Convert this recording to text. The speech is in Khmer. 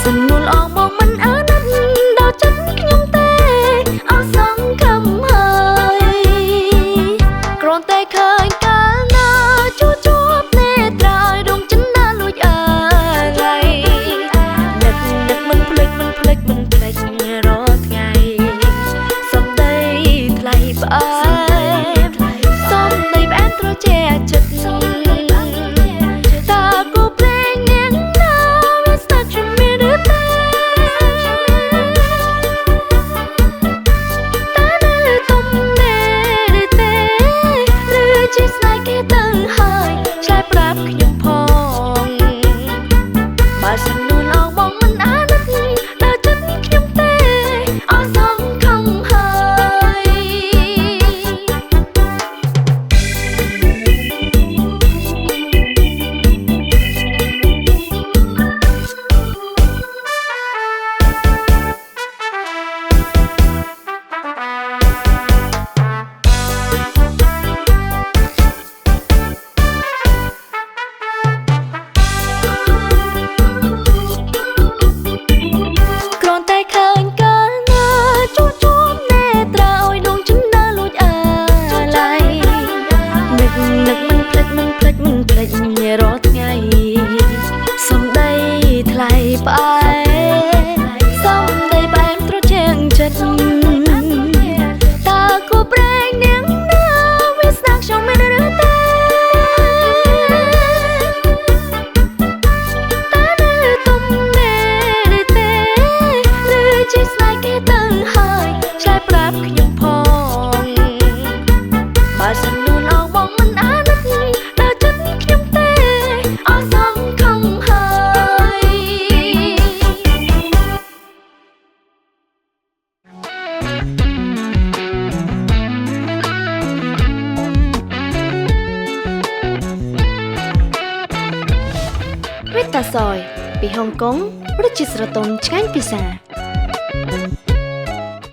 សំនួលអងមកមិនអាណិតដល់ចិត្តខ្ញុំទេអស់សង្ឃឹមហើយគ្រាន់តែឃើញកាលណាជួបនេត្រាឲ្យដងចិនណាលួចអើឡៃនឹកមិនភ្លេចរាល់ថ្ងៃសំដីថ្លៃផ្អែមសំដីផ្អែមត្រជាចិត្តតាគូព្រេងនាងណាវាស្ទើរជំនឿឬទេតានៅទុំទេឬទេឬជាស្នេហ៍គេទៅហើយឆ្លើយប្រាប់ខ្ញុំផងបើសំនួនអងបងមិនអាណិតដល់ចិត្តខ្ញុំទេអស់សង្ឃឹមហើយរាល់ថ្ងៃសំដីថ្លៃផ្អែមសំដីផ្អែមត្រជាងចិត្តតាគូព្រេងនាងណាវាស្នាខ្ញុំមិនឬទេតានៅទុំទេឬទេឬជាស្នេហ៍គេទៅហើយឆ្លើយប្រាប់ខ្ញុំផងបើសំនួនអងបងមិនអាណិតដល់ចិត្តខ្ញុំទេអស់សង្ឃឹមហើយវីតាសយពីហុងកុងរសជាតិស្រទន់ឆ្ងាញ់ពិសា